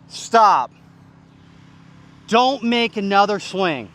Stop. Don't make another swing.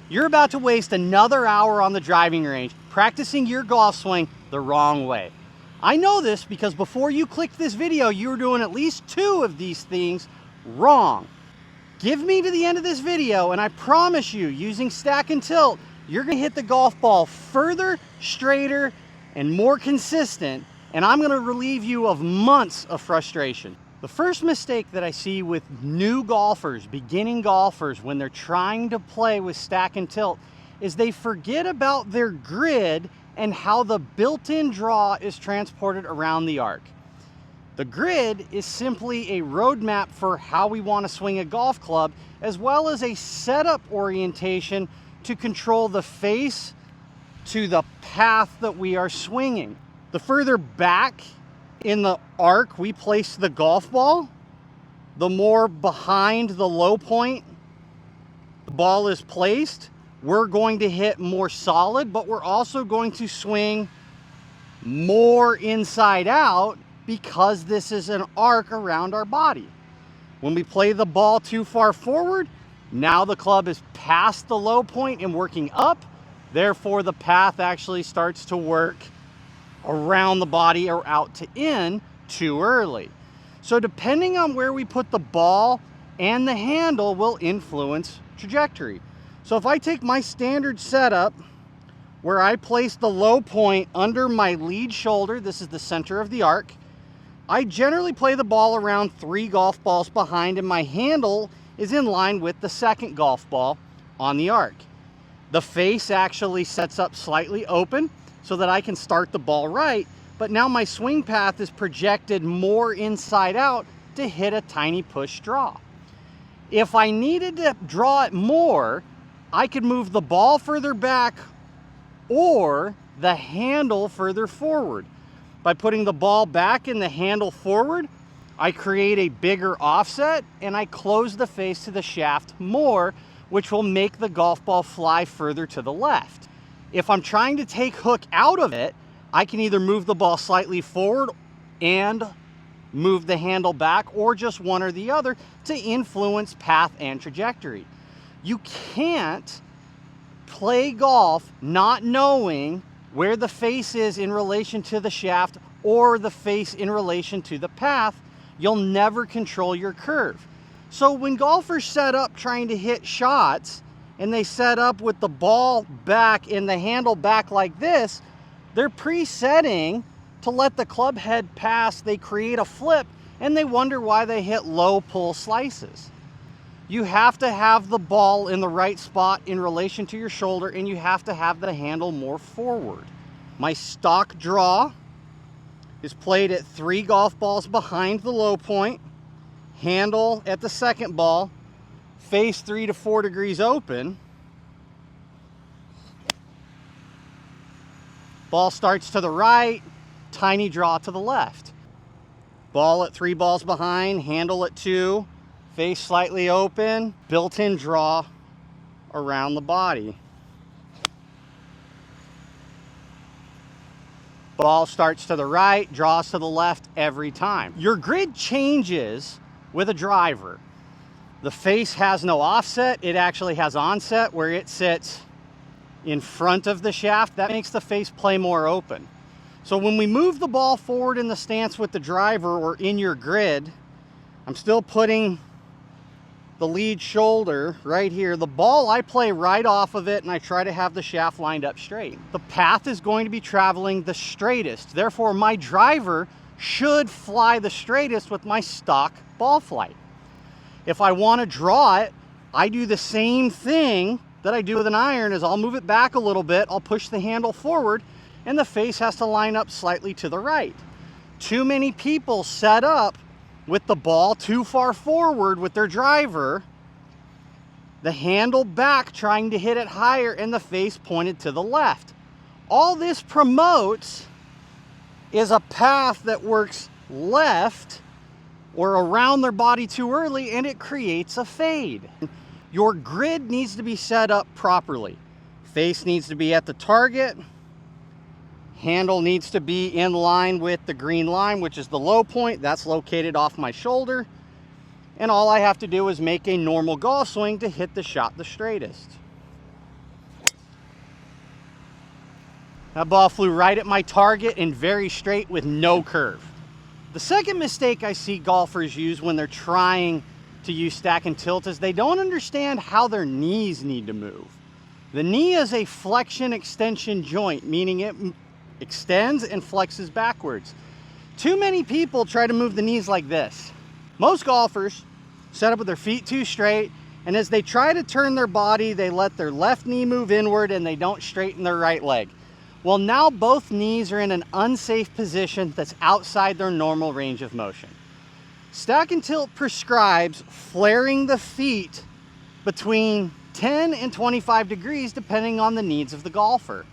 You're about to waste another hour on the driving range practicing your golf swing the wrong way. I know this because before you clicked this video, you were doing at least 2 of these things wrong. Give me to the end of this video and I promise you, using stack and tilt, you're gonna hit the golf ball further, straighter, and more consistent, and I'm gonna relieve you of months of frustration. The first mistake that I see with new golfers, beginning golfers, when they're trying to play with stack and tilt is they forget about their grid and how the built-in draw is transported around the arc. The grid is simply a roadmap for how we want to swing a golf club, as well as a setup orientation to control the face to the path that we are swinging. The further back in the arc we place the golf ball, the more behind the low point the ball is placed. We're going to hit more solid, but we're also going to swing more inside out because this is an arc around our body. When we play the ball too far forward, now the club is past the low point and working up. Therefore, the path actually starts to work around the body or out to in too early. So depending on where we put the ball and the handle will influence trajectory. So if I take my standard setup where I place the low point under my lead shoulder, this is the center of the arc, I generally play the ball around 3 golf balls behind, and my handle is in line with the second golf ball on the arc. The face actually sets up slightly open so that I can start the ball right, but now my swing path is projected more inside out to hit a tiny push draw. If I needed to draw it more, I could move the ball further back or the handle further forward. By putting the ball back and the handle forward, I create a bigger offset and I close the face to the shaft more, which will make the golf ball fly further to the left. If I'm trying to take hook out of it, I can either move the ball slightly forward and move the handle back, or just one or the other to influence path and trajectory. You can't play golf not knowing where the face is in relation to the shaft or the face in relation to the path. You'll never control your curve. So when golfers set up trying to hit shots and they set up with the ball back and the handle back like this, they're presetting to let the club head pass. They create a flip and they wonder why they hit low pull slices. You have to have the ball in the right spot in relation to your shoulder, and you have to have the handle more forward. My stock draw is played at 3 golf balls behind the low point, handle at the second ball, face 3 to 4 degrees open. Ball starts to the right, tiny draw to the left. Ball at 3 balls behind, handle at 2, face slightly open, built-in draw around the body. Ball starts to the right, draws to the left every time. Your grid changes with a driver. The face has no offset, it actually has onset where it sits in front of the shaft. That makes the face play more open. So when we move the ball forward in the stance with the driver or in your grid, I'm still putting the lead shoulder right here. The ball, I play right off of it and I try to have the shaft lined up straight. The path is going to be traveling the straightest. Therefore, my driver should fly the straightest with my stock ball flight. If I want to draw it, I do the same thing that I do with an iron. Is I'll move it back a little bit, I'll push the handle forward, and the face has to line up slightly to the right. Too many people set up with the ball too far forward with their driver, the handle back trying to hit it higher, and the face pointed to the left. All this promotes is a path that works left or around their body too early, and it creates a fade. Your grid needs to be set up properly. Face needs to be at the target. Handle needs to be in line with the green line, which is the low point. That's located off my shoulder. And all I have to do is make a normal golf swing to hit the shot the straightest. That ball flew right at my target and very straight with no curve. The second mistake I see golfers use when they're trying to use stack and tilt is they don't understand how their knees need to move. The knee is a flexion extension joint, meaning it extends and flexes backwards. Too many people try to move the knees like this. Most golfers set up with their feet too straight, and as they try to turn their body, they let their left knee move inward and they don't straighten their right leg. Well, now both knees are in an unsafe position that's outside their normal range of motion. Stack and tilt prescribes flaring the feet between 10 and 25 degrees depending on the needs of the golfer.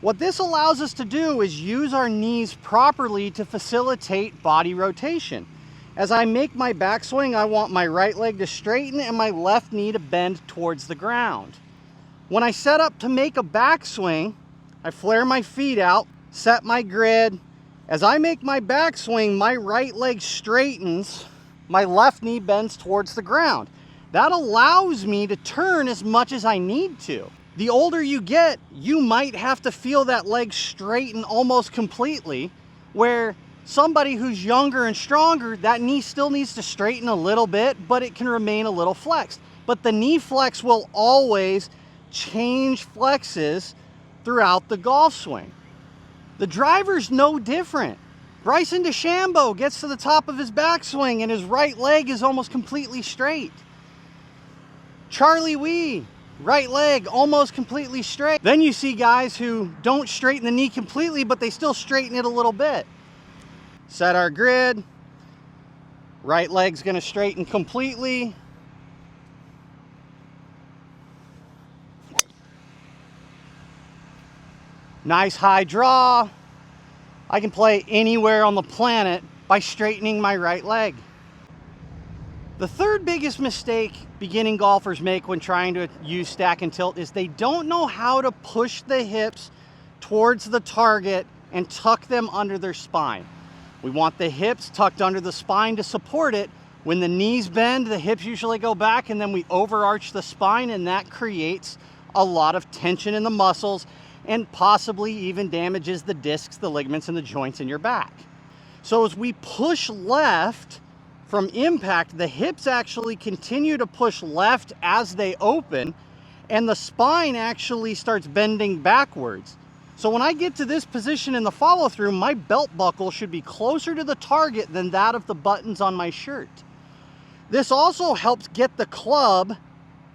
What this allows us to do is use our knees properly to facilitate body rotation. As I make my backswing, I want my right leg to straighten and my left knee to bend towards the ground. When I set up to make a backswing, I flare my feet out, set my grid. As I make my backswing, my right leg straightens, my left knee bends towards the ground. That allows me to turn as much as I need to. The older you get, you might have to feel that leg straighten almost completely, where somebody who's younger and stronger, that knee still needs to straighten a little bit, but it can remain a little flexed. But the knee flex will always change flexes throughout the golf swing. The driver's no different. Bryson DeChambeau gets to the top of his backswing and his right leg is almost completely straight. Charlie Wee, right leg almost completely straight. Then you see guys who don't straighten the knee completely, but they still straighten it a little bit. Set our grid. Right leg's gonna straighten completely. Nice high draw. I can play anywhere on the planet by straightening my right leg. The third biggest mistake beginning golfers make when trying to use stack and tilt is they don't know how to push the hips towards the target and tuck them under their spine. We want the hips tucked under the spine to support it. When the knees bend, the hips usually go back and then we overarch the spine, and that creates a lot of tension in the muscles and possibly even damages the discs, the ligaments, and the joints in your back. So as we push left from impact, the hips actually continue to push left as they open, and the spine actually starts bending backwards. So when I get to this position in the follow through, my belt buckle should be closer to the target than that of the buttons on my shirt. This also helps get the club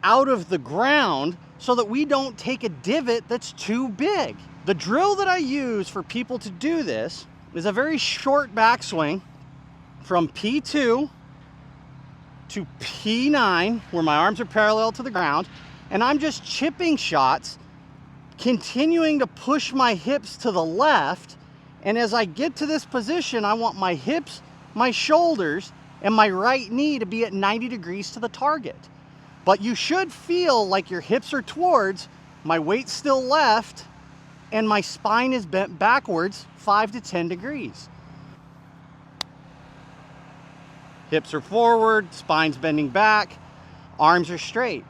out of the ground so that we don't take a divot that's too big. The drill that I use for people to do this is a very short backswing from P2 to P9, where my arms are parallel to the ground, and I'm just chipping shots, continuing to push my hips to the left. And as I get to this position, I want my hips, my shoulders, and my right knee to be at 90 degrees to the target. But you should feel like your hips are towards, my weight's still left, and my spine is bent backwards 5 to 10 degrees. Hips are forward, spine's bending back, arms are straight.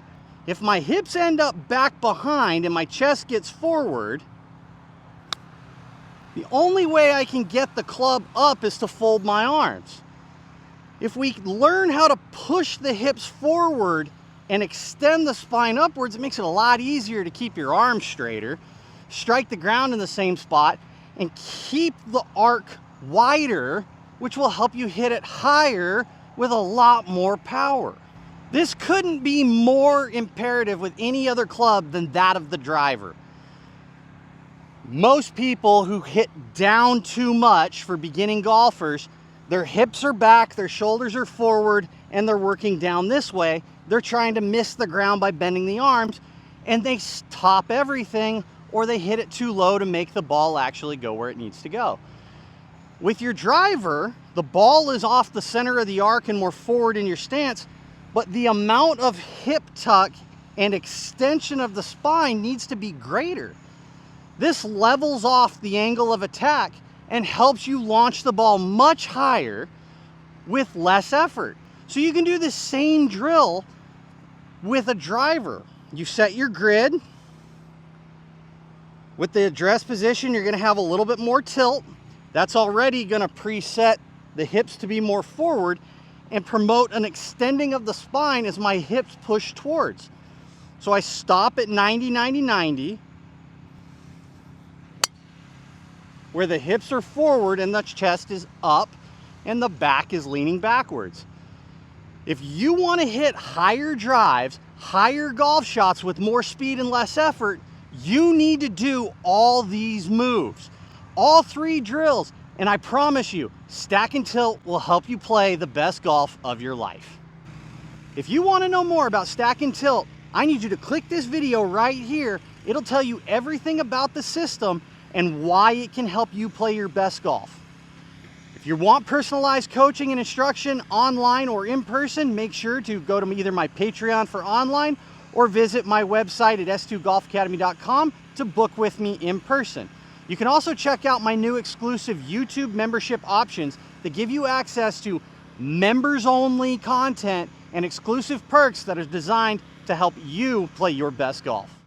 If my hips end up back behind and my chest gets forward, the only way I can get the club up is to fold my arms. If we learn how to push the hips forward and extend the spine upwards, it makes it a lot easier to keep your arms straighter, strike the ground in the same spot, and keep the arc wider, which will help you hit it higher with a lot more power. This couldn't be more imperative with any other club than that of the driver. Most people who hit down too much for beginning golfers, their hips are back, their shoulders are forward, and they're working down this way. They're trying to miss the ground by bending the arms, and they stop everything, or they hit it too low to make the ball actually go where it needs to go. With your driver, the ball is off the center of the arc and more forward in your stance, but the amount of hip tuck and extension of the spine needs to be greater. This levels off the angle of attack and helps you launch the ball much higher with less effort. So you can do the same drill with a driver. You set your grid. With the address position, you're gonna have a little bit more tilt. That's already gonna preset the hips to be more forward and promote an extending of the spine as my hips push towards. So I stop at 90, 90, 90, where the hips are forward and the chest is up and the back is leaning backwards. If you want to hit higher drives, higher golf shots with more speed and less effort, you need to do all these moves, all 3 drills, and I promise you, stack and tilt will help you play the best golf of your life. If you want to know more about stack and tilt, I need you to click this video right here. It'll tell you everything about the system and why it can help you play your best golf. If you want personalized coaching and instruction online or in person, make sure to go to either my Patreon for online or visit my website at s2golfacademy.com to book with me in person. You can also check out my new exclusive YouTube membership options that give you access to members-only content and exclusive perks that are designed to help you play your best golf.